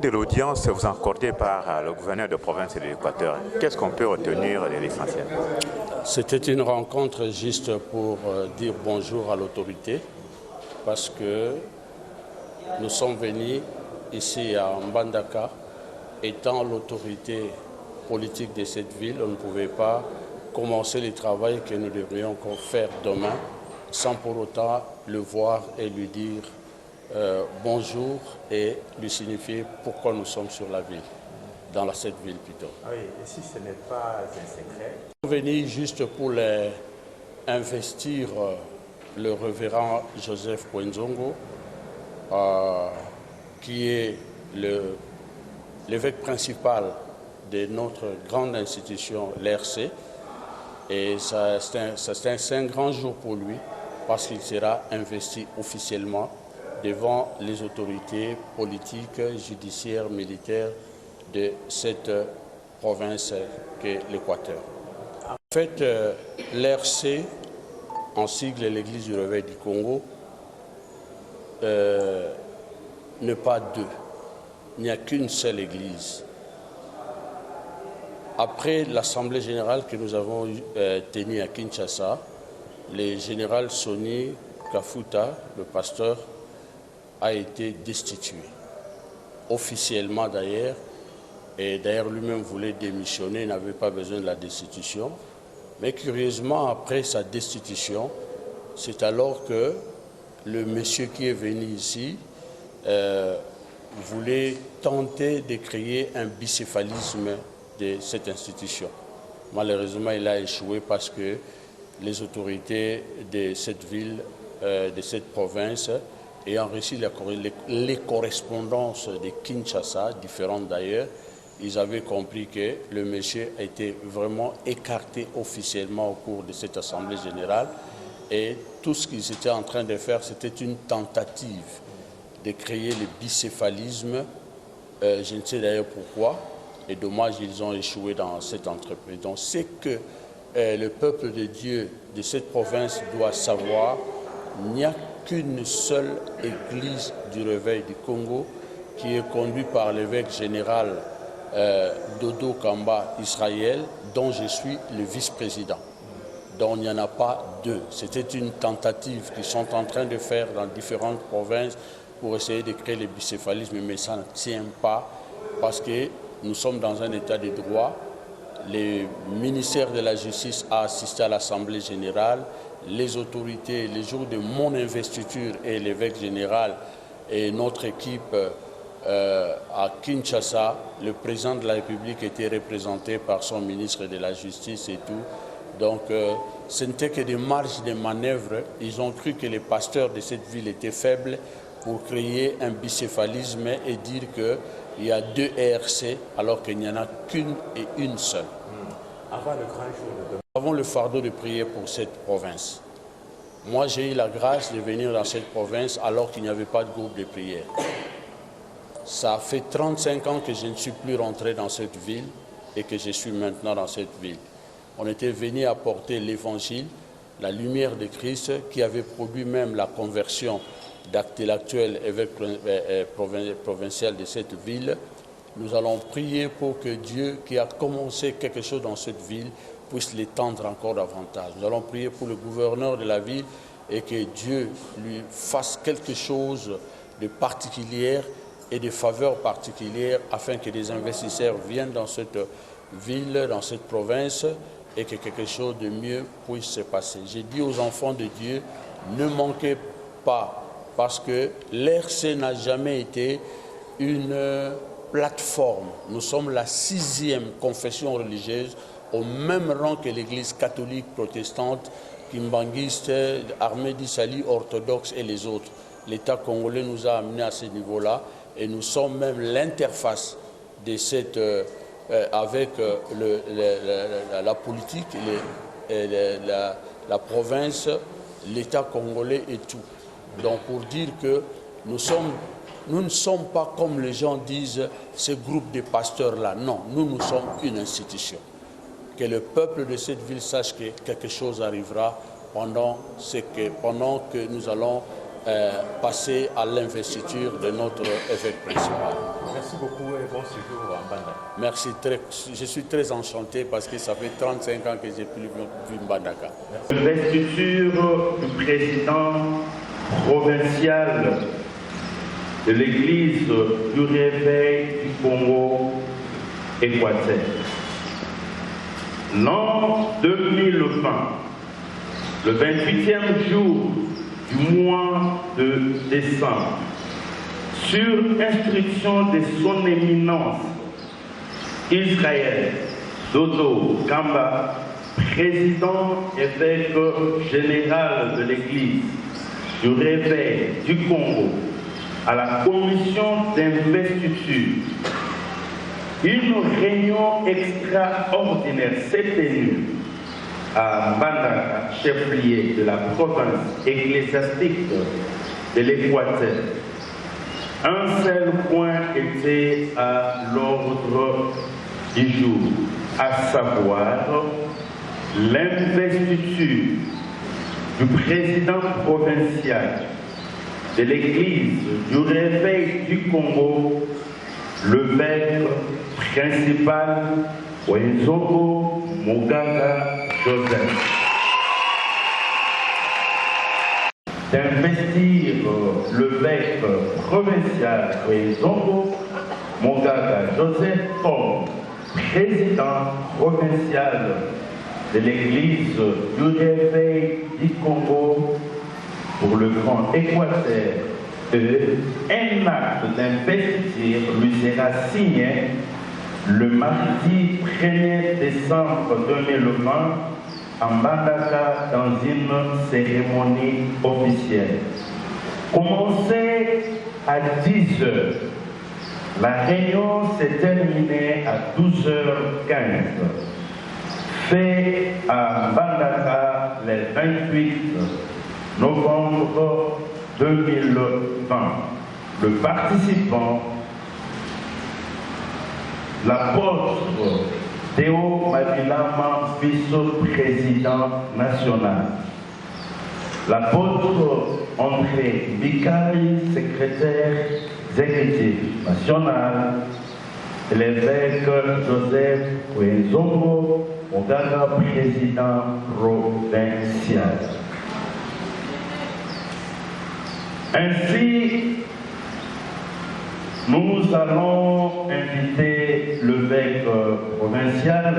de l'audience vous accordée par le gouverneur de province de l'Équateur, qu'est-ce qu'on peut retenir de l'essentiel? C'était une rencontre juste pour dire bonjour à l'autorité, parce que nous sommes venus ici à Mbandaka. Étant l'autorité politique de cette ville, on ne pouvait pas commencer le travail que nous devrions encore faire demain sans pour autant le voir et lui dire bonjour et lui signifier pourquoi nous sommes sur la ville, dans cette ville plutôt. Oui, et si ce n'est pas un secret? Nous sommes venus juste pour investir le révérend Joseph Kouenzongo, qui est l'évêque principal de notre grande institution, l'RC. Et c'est un grand jour pour lui parce qu'il sera investi officiellement devant les autorités politiques, judiciaires, militaires de cette province qu'est l'Équateur. En fait, l'RC, en sigle l'Église du Réveil du Congo, n'est pas deux. Il n'y a qu'une seule église. Après l'Assemblée générale que nous avons tenue à Kinshasa, le général Sonny Kafuta, le pasteur, a été destitué. Officiellement d'ailleurs, et d'ailleurs lui-même voulait démissionner, il n'avait pas besoin de la destitution. Mais curieusement, après sa destitution, c'est alors que le monsieur qui est venu ici voulait tenter de créer un bicéphalisme de cette institution. Malheureusement, il a échoué parce que les autorités de cette ville, de cette province, ayant reçu les correspondances de Kinshasa, différentes d'ailleurs, ils avaient compris que le monsieur a été vraiment écarté officiellement au cours de cette Assemblée générale et tout ce qu'ils étaient en train de faire, c'était une tentative de créer le bicéphalisme. Je ne sais d'ailleurs pourquoi, et dommage, ils ont échoué dans cette entreprise. Donc, c'est que le peuple de Dieu de cette province doit savoir, il n'y a qu'une seule église du Réveil du Congo qui est conduite par l'évêque général Dodo Kamba Israël, dont je suis le vice-président. Donc il n'y en a pas deux. C'était une tentative qu'ils sont en train de faire dans différentes provinces pour essayer de créer le bicéphalisme, mais ça ne tient pas parce que nous sommes dans un état de droit. Le ministère de la Justice a assisté à l'Assemblée générale. Les autorités, les jours de mon investiture et l'évêque général et notre équipe à Kinshasa, le président de la République était représenté par son ministre de la Justice et tout. Donc, ce n'était que des marges de manœuvre. Ils ont cru que les pasteurs de cette ville étaient faibles pour créer un bicéphalisme et dire qu'il y a deux ERC alors qu'il n'y en a qu'une et une seule. Avant le grand jour de demain, Nous avons le fardeau de prier pour cette province. Moi, j'ai eu la grâce de venir dans cette province alors qu'il n'y avait pas de groupe de prière. Ça fait 35 ans que je ne suis plus rentré dans cette ville et que je suis maintenant dans cette ville. On était venu apporter l'évangile, la lumière de Christ qui avait produit même la conversion de l'actuel évêque provincial de cette ville. Nous allons prier pour que Dieu, qui a commencé quelque chose dans cette ville, puisse l'étendre encore davantage. Nous allons prier pour le gouverneur de la ville et que Dieu lui fasse quelque chose de particulier et de faveurs particulières afin que des investisseurs viennent dans cette ville, dans cette province et que quelque chose de mieux puisse se passer. J'ai dit aux enfants de Dieu, ne manquez pas parce que l'RC n'a jamais été une plateforme. Nous sommes la 6e confession religieuse au même rang que l'Église catholique protestante, kimbanguiste, Armée d'Issali, orthodoxe et les autres. L'État congolais nous a amenés à ce niveau-là et nous sommes même l'interface de cette, avec la politique, la province, l'État congolais et tout. Donc pour dire que nous ne sommes pas comme les gens disent, ce groupe de pasteurs-là. Non, nous sommes une institution. Que le peuple de cette ville sache que quelque chose arrivera pendant que nous allons passer à l'investiture de notre évêque principal. Merci beaucoup et bon séjour en Mbandaka. Merci, je suis très enchanté parce que ça fait 35 ans que j'ai plus vu Mbandaka. L'investiture du président provincial de l'Église du Réveil du Congo Équateur. L'an 2020, le 28e jour du mois de décembre, sur instruction de son éminence Israël Dodo Kamba, président évêque général de l'Église du Réveil du Congo, à la commission d'investiture, une réunion extraordinaire s'est tenue à Mbandaka, chef-lieu de la province ecclésiastique de l'Équateur. Un seul point était à l'ordre du jour, à savoir l'investiture du président provincial de l'Église du Réveil du Congo, l'évêque principal Wenzongo Muganga Joseph. D'investir l'évêque provincial Wenzongo Muganga Joseph comme président provincial de l'Église du Réveil du Congo pour le Grand Équateur. Un acte d'investiture lui sera signé le mardi 1er décembre 2020 à Mbandaka dans une cérémonie officielle. Commencée à 10 h, la réunion s'est terminée à 12h15. Fait à Mbandaka le 28 novembre 2020. Le participant, l'apôtre Théo Mabilama, vice-président national. L'apôtre André Bikaï, secrétaire exécutif national. Et l'évêque Joseph Wenzongo Muganga, président provincial. Ainsi, nous allons inviter l'évêque provincial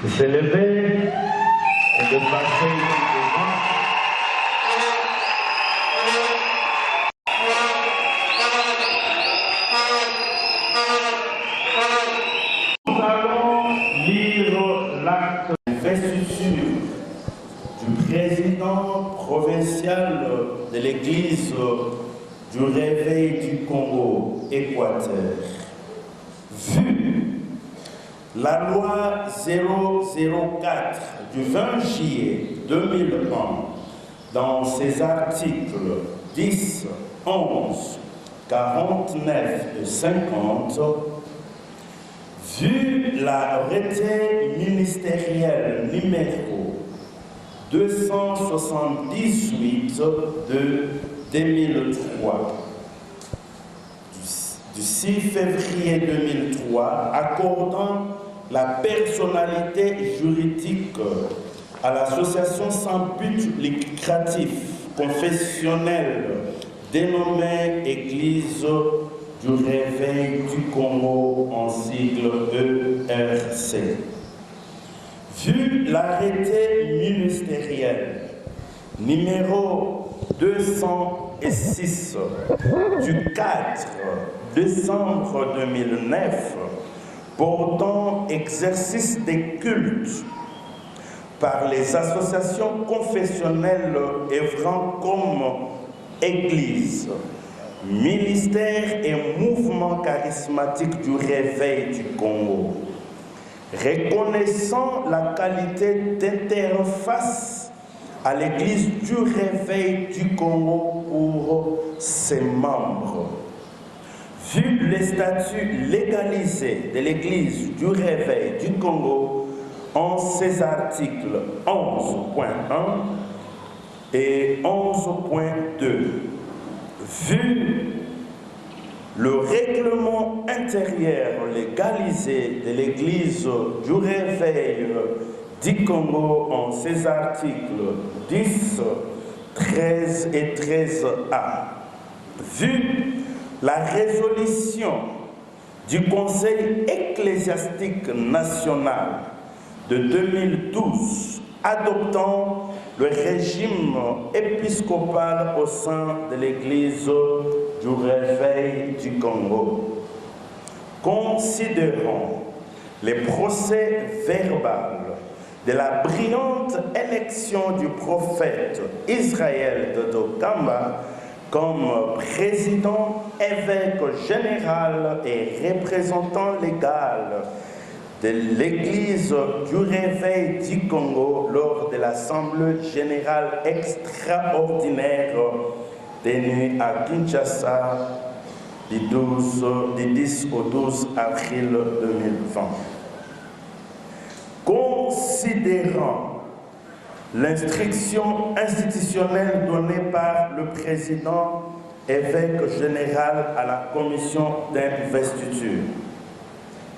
de s'élever et de passer devant. Nous allons lire l'acte d'investiture du président provincial de l'Église du Réveil du Congo Équateur. Vu la loi 004 du 20 juillet 2001 dans ses articles 10, 11, 49 et 50, vu l'arrêté ministériel numéro 278 de 2003, du 6 février 2003, accordant la personnalité juridique à l'association sans but lucratif confessionnelle dénommée Église du Réveil du Congo en sigle ERC. Vu l'arrêté ministériel numéro 206 du 4 décembre 2009 portant exercice des cultes par les associations confessionnelles œuvrant comme Église, ministère et mouvement charismatique du Réveil du Congo, reconnaissant la qualité d'interface à l'Église du Réveil du Congo pour ses membres. Vu les statuts légalisés de l'Église du Réveil du Congo en ses articles 11.1, Et 11.2. Vu le règlement intérieur légalisé de l'Église du Réveil du Congo en ses articles 10, 13 et 13a, vu la résolution du Conseil ecclésiastique national de 2012 adoptant le régime épiscopal au sein de l'Église du Réveil du Congo. Considérant les procès verbaux de la brillante élection du prophète Israël Dodo Kamba comme président, évêque général et représentant légal de l'Église du Réveil du Congo lors de l'Assemblée générale extraordinaire tenue à Kinshasa du 10 au 12 avril 2020. Considérant l'instruction institutionnelle donnée par le président évêque général à la commission d'investiture,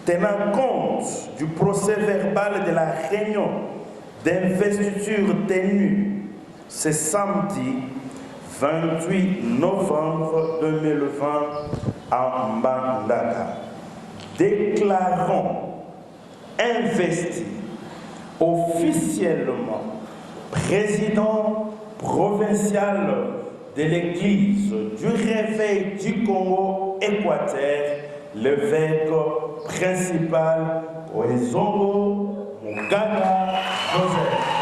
tenant compte du procès verbal de la réunion d'investiture tenue ce samedi 28 novembre 2020 à Mbandaka, déclarant investi officiellement président provincial de l'Église du Réveil du Congo Équateur, l'évêque principal Oezongo Mugaga Joseph.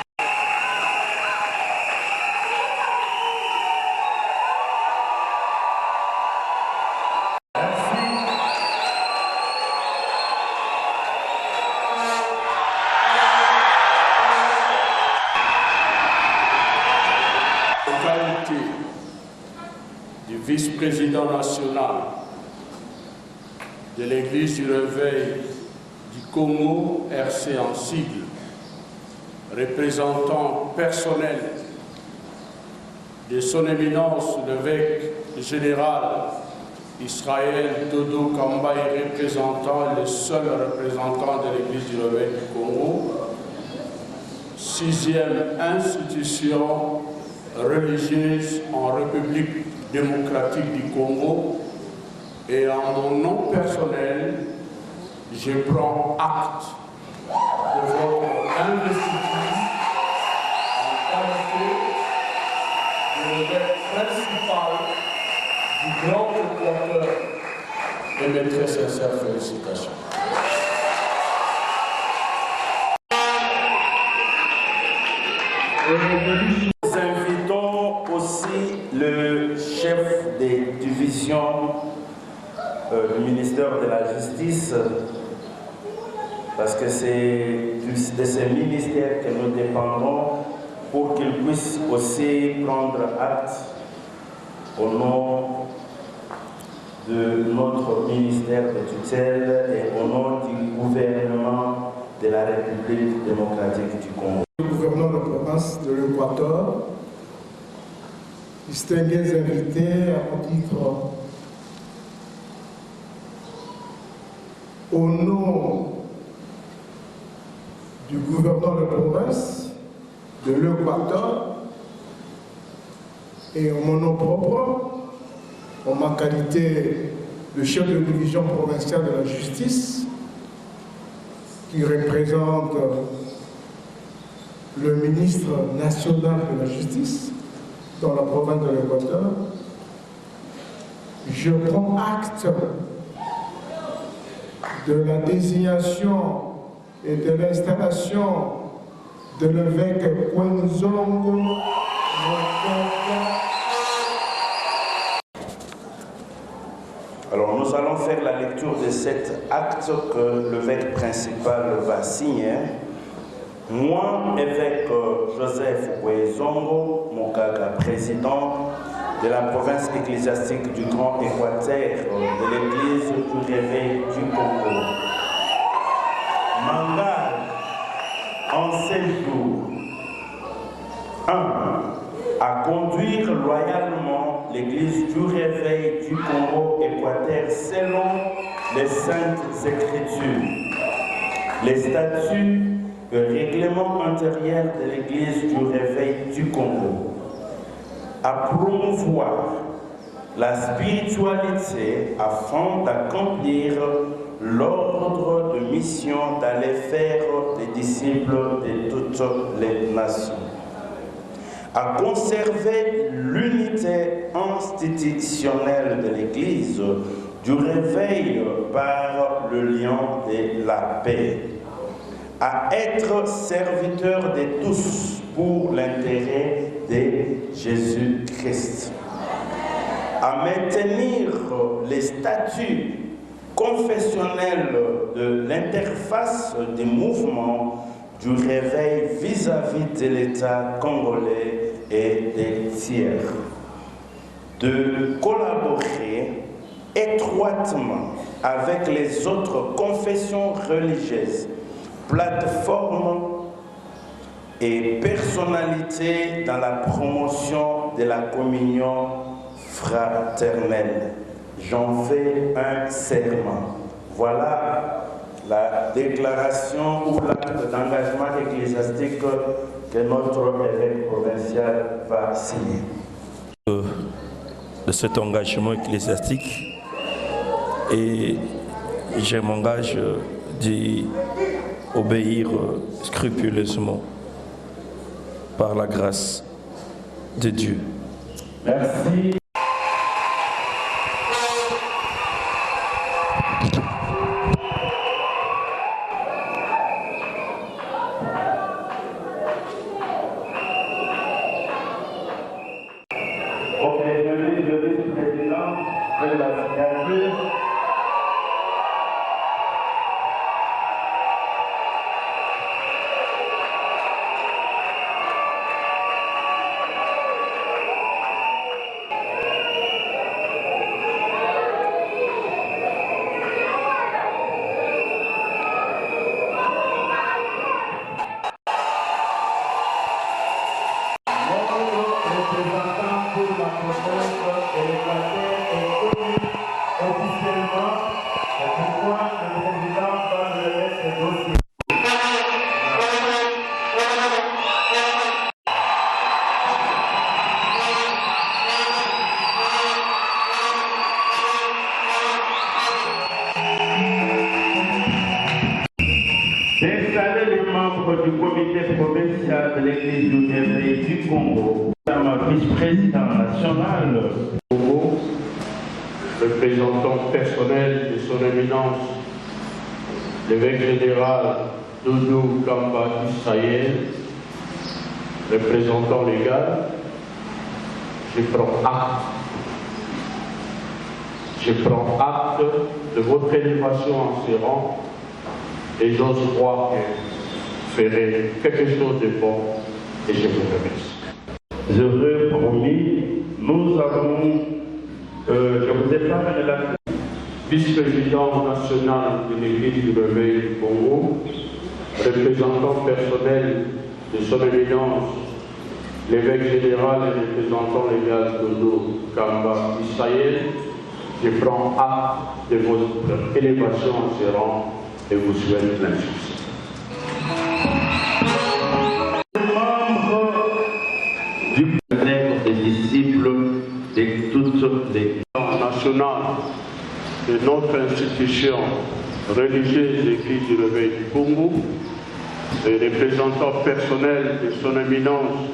Du vice-président national de l'Église du Réveil du Congo, RC en sigle, représentant personnel de son éminence l'évêque général Israël Dodo Kamba et représentant le seul représentant de l'Église du Réveil du Congo, 6e institution religieuse en République démocratique du Congo, et en mon nom personnel, je prends acte de votre investiture en qualité de l'évêque principal du Grand Équateur et mes très sincères félicitations. Nous invitons aussi le chef des divisions du ministère de la Justice, parce que c'est de ce ministère que nous dépendons, pour qu'il puisse aussi prendre acte au nom de notre ministère de tutelle et au nom du gouvernement de la République démocratique du Congo. Le gouverneur de province de l'Équateur, distingués invités à mon titre, au nom du gouverneur de province de l'Équateur et en mon nom propre, en ma qualité de chef de division provinciale de la justice, qui représente le ministre national de la justice dans la province de l'Équateur, je prends acte de la désignation et de l'installation de l'évêque Kwenzongo Mugaga. Alors nous allons faire la lecture de cet acte que l'évêque principal va signer. Moi, évêque Joseph Kwenzongo Mugaga, président de la province ecclésiastique du Grand Équateur de l'Église du Réveil du Congo, m'engage en ces jours 1. à conduire loyalement l'Église du Réveil du Congo-Équateur selon les Saintes Écritures, les statuts et règlements intérieurs de l'Église du Réveil du Congo, à promouvoir la spiritualité afin d'accomplir l'ordre de mission d'aller faire des disciples de toutes les nations, à conserver l'unité institutionnelle de l'Église du Réveil par le lien de la paix, à être serviteur de tous pour l'intérêt de Jésus-Christ, à maintenir les statuts confessionnels de l'interface des mouvements du Réveil vis-à-vis de l'État congolais et des tiers, de collaborer étroitement avec les autres confessions religieuses, plateformes et personnalités dans la promotion de la communion fraternelle. J'en fais un serment. Voilà la déclaration ou l'acte d'engagement ecclésiastique que notre évêque provincial va signer. De cet engagement ecclésiastique, et je m'engage d'obéir scrupuleusement par la grâce de Dieu. Merci. D'installer les membres du comité provincial de l'Église du Réveil du Congo, vice-président national du Congo, représentant personnel de son éminence, l'évêque général Doudou Kamba Israël, représentant légal, je prends acte de votre élévation en ces rangs. Et j'ose croire que vous ferez quelque chose de bon et je vous remercie. Heureux promis, nous avons, je vous épargne la vice-président national de l'Église du Réveil du Congo, représentant personnel de son éminence, l'évêque général et représentant légal Dodo Kamba Israël, je prends acte de votre élévation en ces rangs et vous souhaite plein succès. Membre du être des disciples de toutes les nationales de notre institution religieuse l'Église du Réveil du Congo, et représentant personnel de son éminence,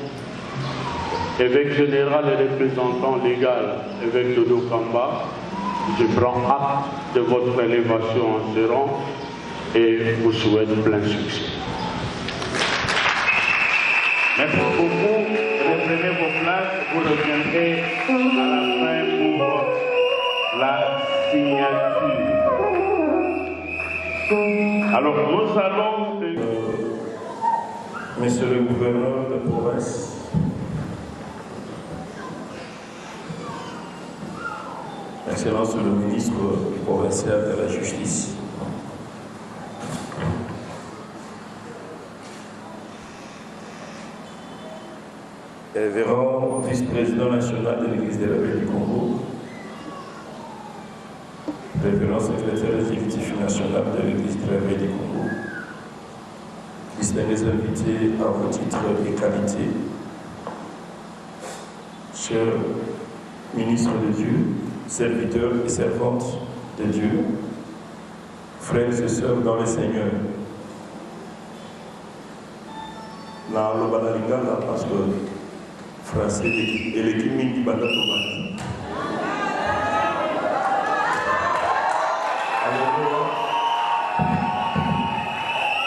évêque général et représentant légal, évêque Dodo Kamba, je prends acte de votre élévation en ce rang et vous souhaite plein succès. Merci beaucoup. Reprenez vos places. Vous reviendrez à la fin pour la signature. Alors, nous allons... Monsieur le gouverneur de province, Excellence le ministre provincial de la Justice, révérend vice-président national de l'Église des Réveils du Congo, révérend secrétaire exécutif national de l'Église des Réveils du Congo, distingués invités à vos titres et qualités, chers ministres de Dieu, serviteurs et servantes de Dieu, frères et sœurs dans le Seigneur. Na lobana lingala parce que français et l'équipe mingi banda tobandi.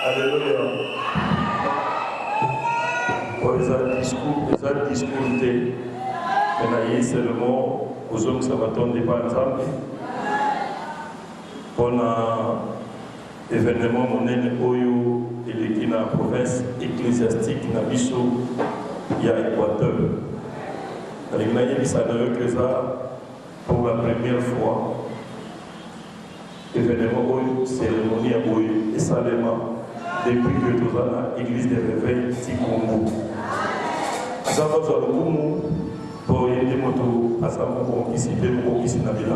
Alléluia. Pour les discours mais seulement aux hommes ça va tomber par exemple. Pour l'événement monnaie Oyo et l'équipe dans la province ecclésiastique na biso ya Équateur. Pour la première fois, événement Oyo, cérémonie à Oyo et Salema depuis que nous avons l'église des réveils du Congo. Ça va sur le Congo pour aider moto à sa moto qui s'y fait ou qui s'y n'a pas la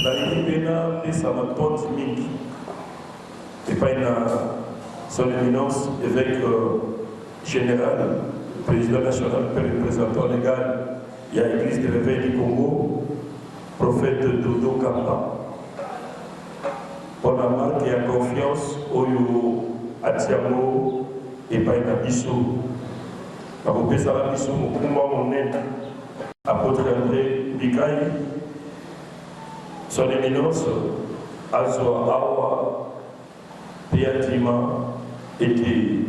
la Ligue et ça m'a porté mingi. Et pas une son éminence, évêque général, président national, représentant légal, il y a l'église des réveils du Congo, prophète Dodo Kamba. On a marqué la confiance au Atiamo et pas une abisso. Quand vous ça abisso, mon aide, apôtre André Bikaï, son éminence, Azwa Awa, Piatima, était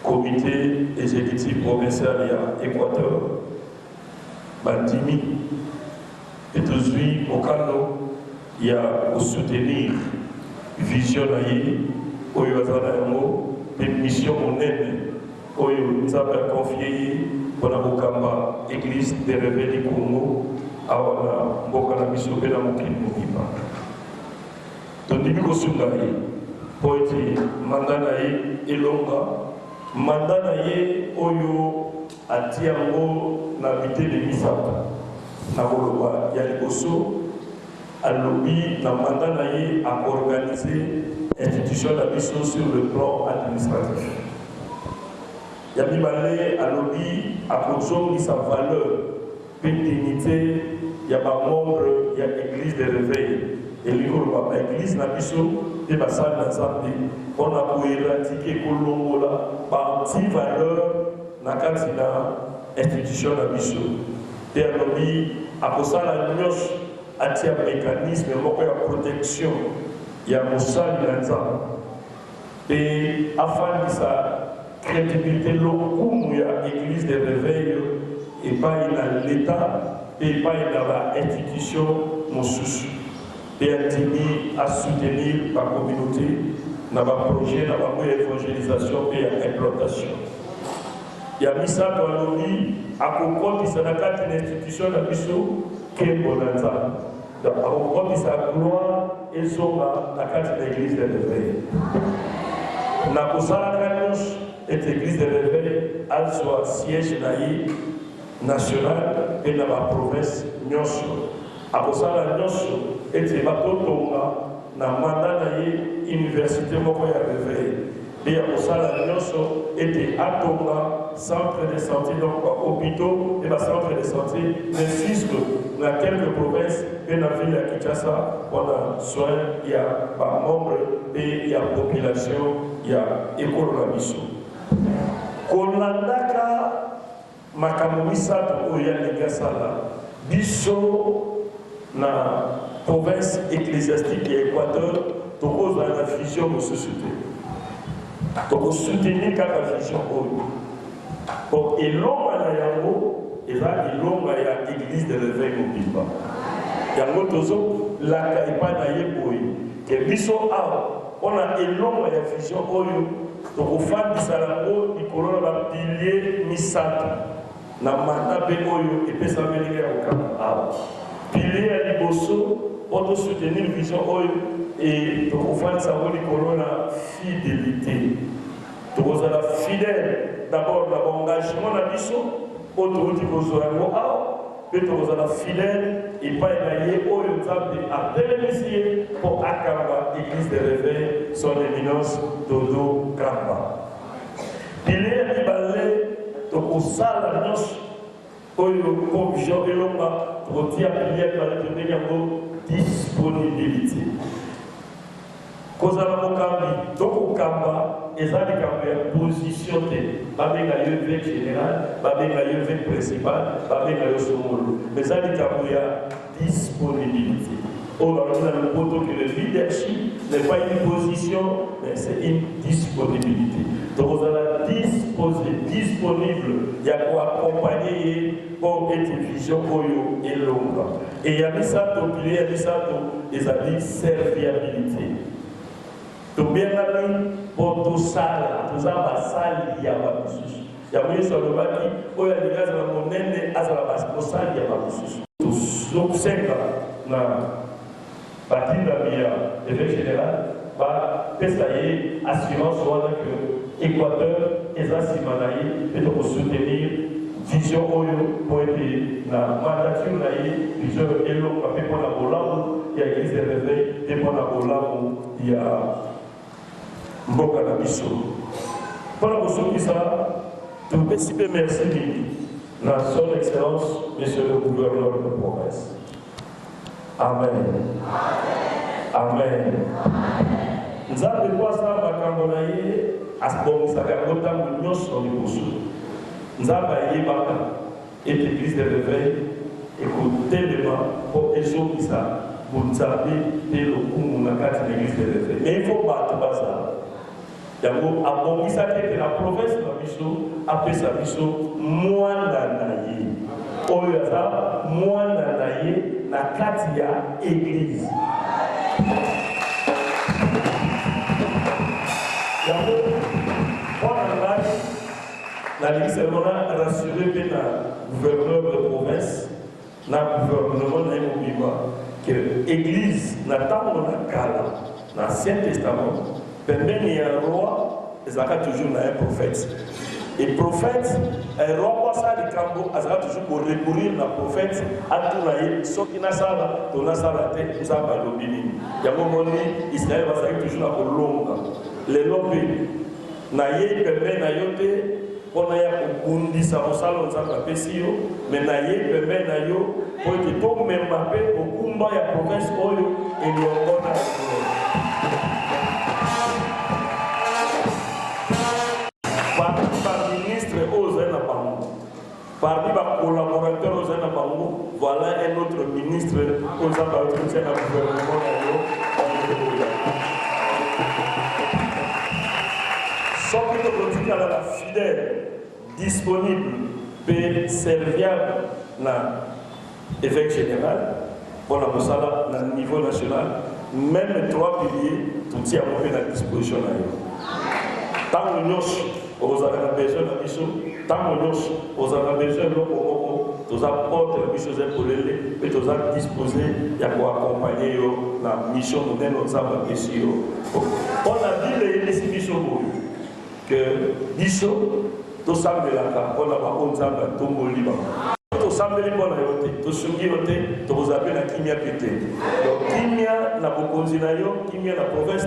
comité exécutif provincial à Équateur, Bandimi, et aujourd'hui au Kano, il y a pour soutenir vision au Yazanayango, des missions monnaie, au Yazanayango confié pour la Bokamba, église des réveils du Congo, à la Bokana Mission et la Mokine Mokipa. Donc, il faut pour être mandanaye elonga mandanaye oyo atiango na bité de misaka na koloba ya liboso alobi na mandanaye à organiser institution de biso sur le plan administratif ya mibale alobi à kozongi sa valeur pénité ya ba membre ya église de réveil et l'église n'a pas et la salle d'ensemble, on a pu éradiquer Kolongola par 10 valeurs dans l'institution de Bisso. Et à cause de la nuance, il y a un mécanisme de protection, il y a un salle et afin de sa crédibilité, il y a l'église de réveil et pas l'État et pas l'institution Moussous. Et à soutenir la communauté dans le projet, dans l'évangélisation et l'implantation. Il y a mis ça dans l'ONU, à propos de cette institution de l'Abisso, qui est Bonanza. À propos de sa gloire et son dans l'église de réveil. La Kosala Kanyos est l'église de réveil, elle soit siège national et dans la province Nyonso. À Kosala Nyonso, et c'est bateau tonga na mandat na université moko ya réveil et à Osala Nyonso était à Tonga centre de santé donc hôpitaux et la centre de santé n'insiste dans quelques provinces et dans la ville de Kinshasa on a soin il y a par membre et il y a population il y a école la mission kolandaka makamisa to ya ligasala biso na province ecclésiastique et Équateur, tu causes la vision de société. Tu soutenir la vision. Pour l'homme à Yango, et là, l'homme à l'église de l'éveil au Biba. Yango Tozo, la Kaipa Nayepoui, que Bisso a, on a l'homme à la vision. Donc, au fan du Salambo, il colonne la pilier Misata. Na manda Begoyo et Pessameliga au Cap. Pilier à Liboso. On doit soutenir la vision et pour faire savoir la fidélité. Pour vous êtes fidèle d'abord dans l'engagement de mission, autorité vous êtes vous êtes fidèle et pas émaillé au lieu de bénéficier pour Akamba, Église de réveil, son éminence Dodo Kamba. Il est libéré donc au salle à noce, comme Jean Eloma, pour dire qu'il y a disponibilité. Kozala Mokambi, donc au Kamba, et ça des Kamba positionné, pas bien l'évêque général, pas bien l'évêque principal, pas bien le mais ça des Kamba disponibilité. On va dire dans le poteau que le leadership n'est pas une position, mais c'est une disponibilité. Donc vous allez disposer, disponible, il y a quoi accompagner pour être vision et l'ombre. Et il y a mis ça, il y a mis ça, ils ont dit serviabilité. Donc bien là, pour tout ça, tout ça va salir, il y a pas de souci. Il y a mis sur le bâti, où il y a des gaz à la monnaie, à la base, pour ça, il n'y a pas de souci. Donc 5 ans, partie de la évêque général, va essayer assurance soit que Équateur et Zassimanaï peut soutenir vision pour être la mandature vision et l'autre fait pour la Bolamou, il y a l'église de réveil et pour la Bolamou, il y a Mboka Nabiso. Pour la Bosso qui ça, je vous remercie à son excellence, monsieur le gouverneur de province. Amen. Amen. Nous avons quoi ça, Bakambonaye, à ce moment où nous avons sur les bourses. Nous avons et l'église de réveil, écoutez les mains pour échouer ça. Vous nous avez dit le coup, nous avons l'église de réveil. Mais il faut battre ça. Il y a un bon qui s'appelle la province de la mission, après sa mission, moins d'anaïe. Oyaza, moins d'anaïe. La Katia Église. L'église est rassurée par le gouverneur de province, le gouvernement de que l'église n'a pas de dans l'Ancien Testament, mais il y a un roi, il y a toujours un prophète. Et prophète, un roi ça de Cambo, il toujours pour recourir à prophète, à tout l'aïe, ce qui n'a pas la tête, ça va l'obéir. Il y a un moment donné, Israël va toujours pour l'ombre. Les lobbies, naïe, permet naïote, on a un bundi, ça va salon, ça va pesio, mais naïe, permet naïo, pour que tout le monde m'appelle au combat, il y a province, et il y a parmi les collaborateurs aux Anabango, voilà un autre ministre aux Anabango au gouvernement. Sans que nous continuions à la fidèle, disponible, et serviable dans l'évêque général, pour la Moussala, à niveau national, même les 3 piliers, tout y a à la disposition. Tant que nous aux besoin de mission, tant que nous aux besoin de nous apporter la mission pour les et nous disposer à accompagner la mission de notre mission. On a dit les missions que mission, tout ça de la carte, on a pas tout le libre. Tout ça de l'Iban, tout ce qui est, tout vous appelez la kimia pété. Donc, kimia, la Bokonzinayo, kimia, la province,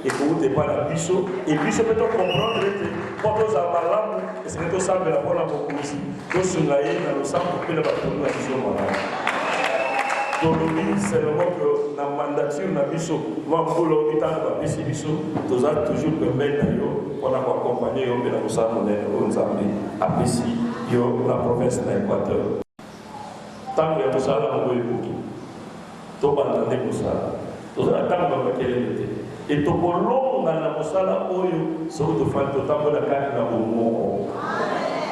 et que vous n'êtes pas la bicho, et puis je peux comprendre que quand vous avez malade, et c'est que tout ça de la bonne Bokonzi, tout ce qui est dans le sang, pour que la bicho malade. Donc, c'est le mot que la mandature, la bicho, moi, pour l'hôpital, la bicho, tout ça toujours permettre pour accompagner la Moussa Monnaie, aux amis, appréciés. La province de l'Équateur. Tant que tout ça, on va écouter. Tout le monde a dit ça. Tout ça, tant que et tout le monde a dit ça, on se retrouve tout le temps la carte dans le monde.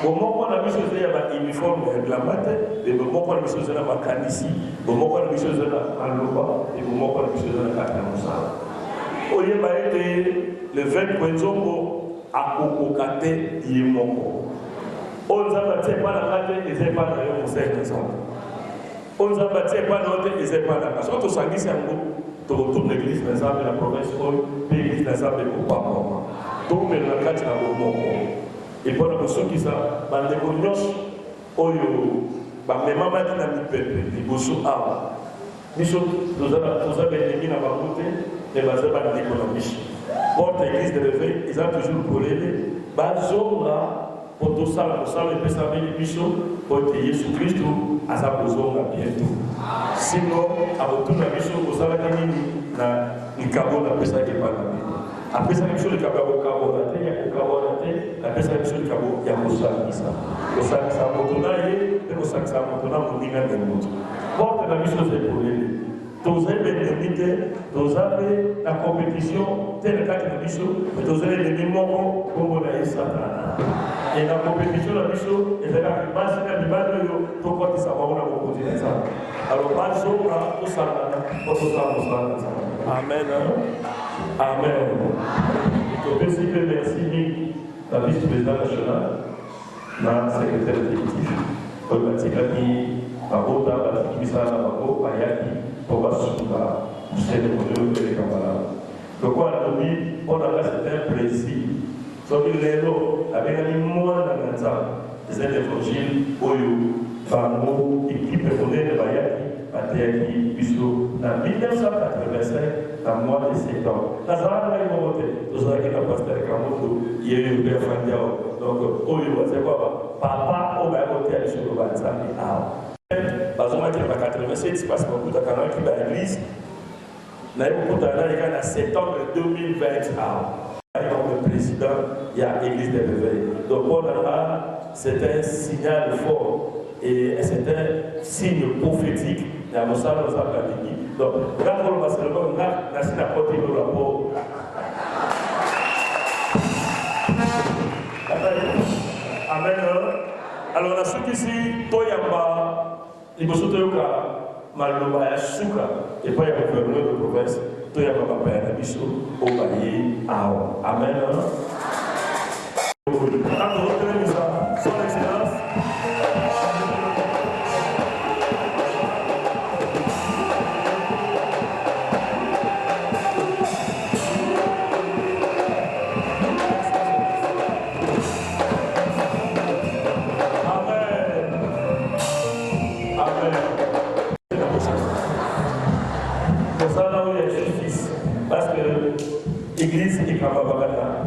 Au moment où on a mis sur l'uniforme de la matin, et au moment où on a mis sur la Macanissi, au moment où on a mis sur la Aloba, et au moment où on a mis sur la carte dans le Moussala. Au lieu de le 20 points à Kokokate, il est mort. On ne s'abattait pas la matin, ils n'étaient pas dans le conseil ensemble. On ne s'abattait pas dans le ils n'étaient pas dans la maison. Tout ça, c'est un groupe. Tout l'église, la province, l'église, tout le monde a bon. Et pour la personne qui ça, les cognos, oyo, même maman qui n'a mis peuple, les bossons à. Nous avons bénéficié dans ma côté, mais nous avons bénéficié dans la mission. Porte l'église de réveil, ils ont toujours collé. Bazonga, pour tout ça, le peut savoir les missions, pour que Jésus-Christ a sa besoin bientôt. Sinon, à toute la mission, vous savez qu'il y a un cabo, on appelle ça qui est pas là. Après ça, mission de cabo, il y a un cabo, après ça, mission de cabo, il y a un ça. Le sac, ça a montonné, et le sac, ça a montonné, on dit même des mots. Porte la mission, c'est pour lui. Vous avez limité, vous avez la compétition, telle cas de mission, mais vous avez les numéros comme on a eu ça. Et la compétition, la mission, et là, il va se faire du mal, pourquoi tu sais pas, on a beaucoup de ça. Alors, pas de jour, tout ça, Amen. Amen. Je peux remercier la vice-présidente nationale, la secrétaire exécutif, le Tigani, la Bota, la Tikisa, la Bako, Ayaki, pour Basuka, c'est le modèle de Kamala. Donc, on a un plaisir. Sauf que les lots, avec un mois dans les évangiles, Oyo, Fango, équipe de Bayaki, Ateyaki, Bissot, en 1985, dans le mois de septembre. Dans la voté, nous avons été pasteur Kamoto, il y a eu le Fandiao. Donc, Oyo, c'est quoi? Papa, on va voter à l'échelle de Banzani. Parce que je suis en 87, parce que je suis à l'église. Je suis en septembre 2020. Le président, il y a l'église des réveils. Donc, pour c'est un signal fort et c'est un signe prophétique. Il y a un message dans la pratique. Donc, quand on va se lever, on a signé à côté de rapport. Amen. Alors, on a ceux qui sont Toyamba, les Bosso Toyoka, Maloba, Yasuka, et pas le gouverneur de province, Toyamba, Papa, Nabiso, Obaye, Ao. Amen. Son Excellence. L'église est capable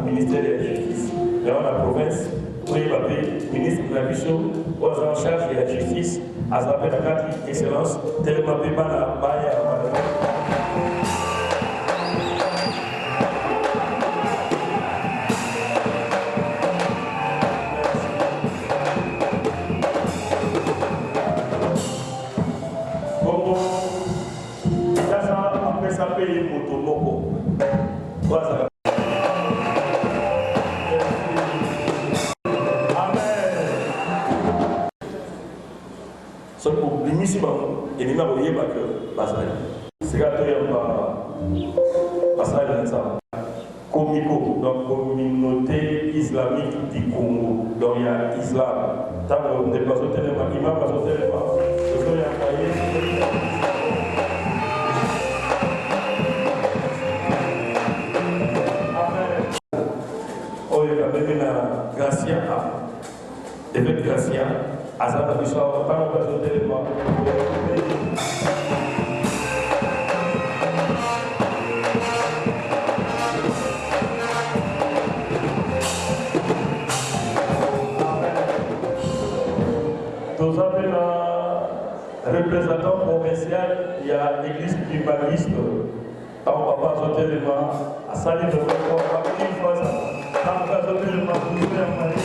de ministère de la justice. Dans la province, où il va ministre de la mission, en charge de la justice, à sa carte d'excellence, tellement pas la baille à communauté islamique du Congo. Donc il y a l'islam. Tant qu'on n'est pas au téléphone, il va pas au téléphone. Oh, il y a même la Gracia. Avec Gracia, à sa vie, ça va pas au téléphone. Nous avons un représentant provincial, il y a l'église primariste. Quand on va pas sauter les mains, à salir de votre corps, on va venir une fois ça. Quand on va sauter les mains, vous pouvez en parler.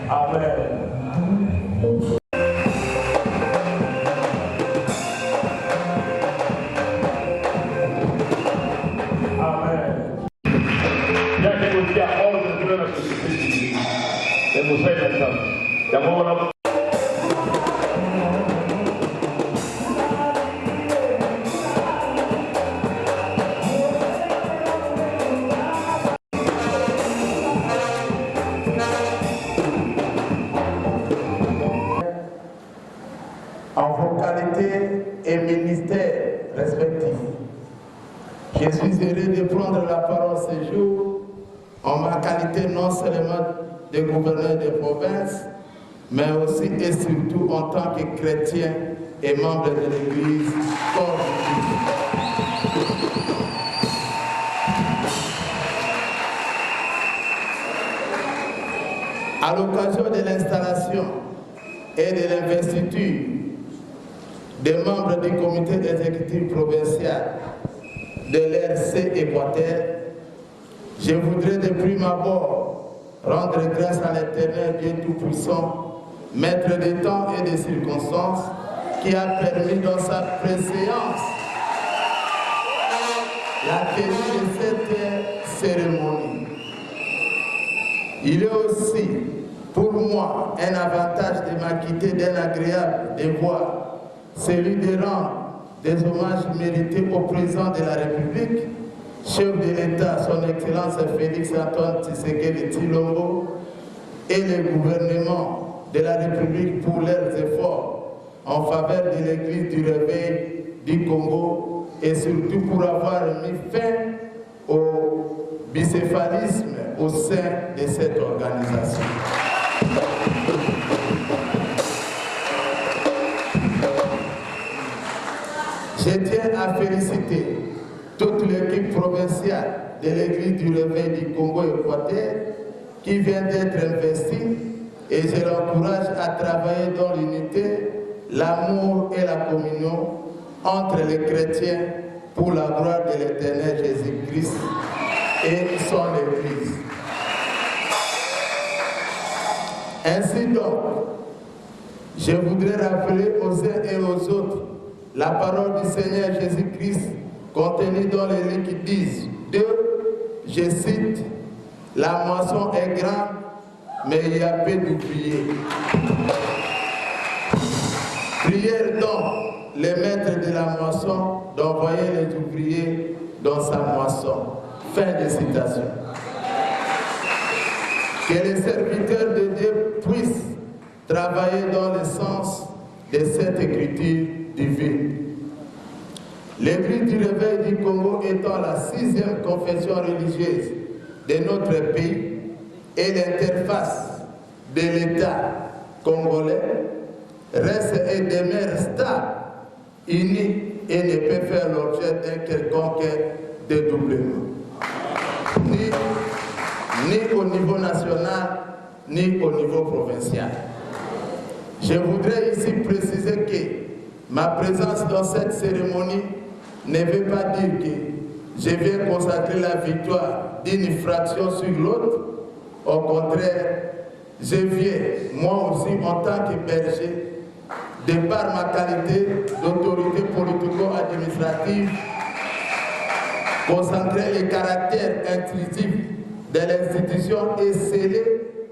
Amen. En vocal ministères respectifs. Je suis heureux de prendre la parole ce jour en ma qualité non seulement de gouverneur de province, mais aussi et surtout en tant que chrétien et membre de l'Église corps du Christ. À l'occasion de l'installation et de l'investiture des membres du comité exécutif provincial de l'RC Équateur, je voudrais de prime abord rendre grâce à l'Éternel Dieu Tout-Puissant, maître des temps et des circonstances, qui a permis dans sa préséance la tenue de cette cérémonie. Il est aussi pour moi un avantage de m'acquitter d'un agréable devoir, celui de rendre des hommages mérités au président de la République, chef de l'État, son Excellence Félix-Antoine Tshisekedi Tshilombo, et le gouvernement de la République pour leurs efforts en faveur de l'Église du Réveil du Congo et surtout pour avoir mis fin au bicéphalisme au sein de cette organisation. Je tiens à féliciter toute l'équipe provinciale de l'Église du Réveil du Congo-Équateur qui vient d'être investie et je l'encourage à travailler dans l'unité, l'amour et la communion entre les chrétiens pour la gloire de l'Éternel Jésus-Christ et son Église. Ainsi donc, je voudrais rappeler aux uns et aux autres la parole du Seigneur Jésus-Christ contenue dans les livres qui disent, je cite, « La moisson est grande, mais il y a peu d'ouvriers. » Prière donc les maîtres de la moisson d'envoyer les ouvriers dans sa moisson. Fin de citation. Que les serviteurs de Dieu puissent travailler dans le sens de cette écriture divine. L'Église du Réveil du Congo étant la 6e confession religieuse de notre pays et l'interface de l'État congolais, reste et demeure stable, unie et ne peut faire l'objet d'un quelconque dédoublement. Ni au niveau national, ni au niveau provincial. Je voudrais ici préciser que ma présence dans cette cérémonie ne veut pas dire que je viens consacrer la victoire d'une fraction sur l'autre. Au contraire, je viens, moi aussi, en tant que berger, de par ma qualité d'autorité politico-administrative, consacrer le caractère intrusif de l'institution et sceller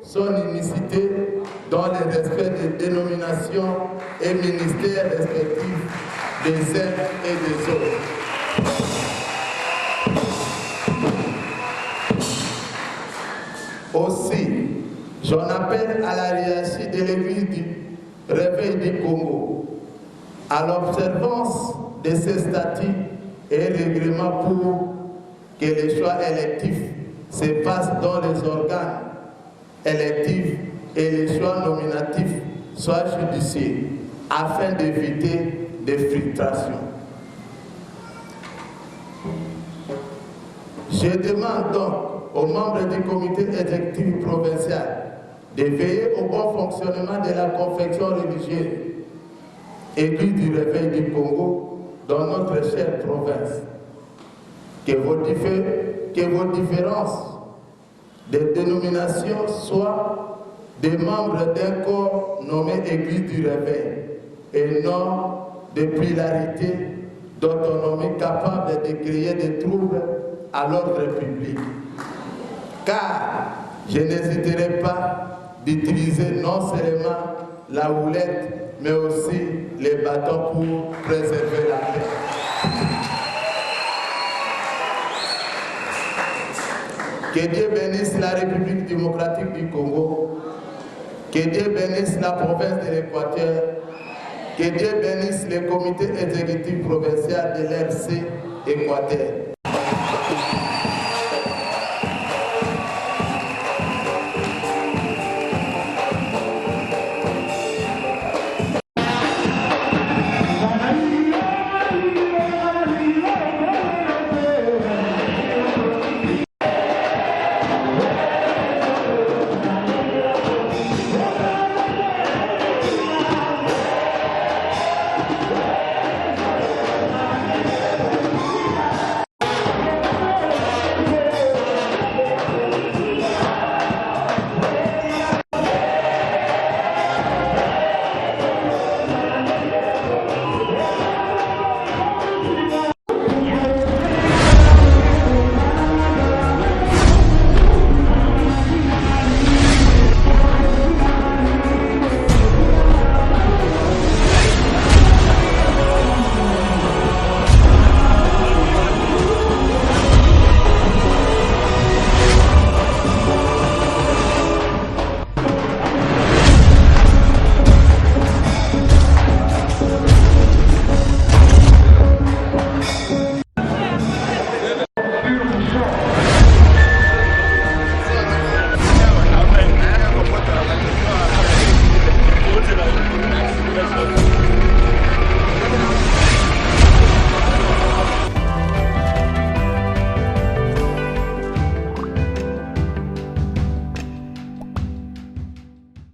son unicité dans le respect des dénominations et ministères respectifs des uns et des autres. Aussi, j'en appelle à la hiérarchie de l'Église du Réveil du Congo, à l'observance de ces statuts et règlements pour que les choix électifs se passent dans les organes électifs et les choix nominatifs soient judicieux, afin d'éviter des frustrations. Je demande donc aux membres du comité exécutif provincial de veiller au bon fonctionnement de la confection religieuse Église du Réveil du Congo dans notre chère province. Que vos différences de dénomination soient des membres d'un corps nommé Église du Réveil et non de pluralité d'autonomie capable de créer des troubles à l'ordre public. Car je n'hésiterai pas d'utiliser non seulement la houlette, mais aussi les bâtons pour préserver la paix. Que Dieu bénisse la République démocratique du Congo, que Dieu bénisse la province de l'Équateur Que Dieu bénisse le comité exécutif provincial de l'RC Équateur.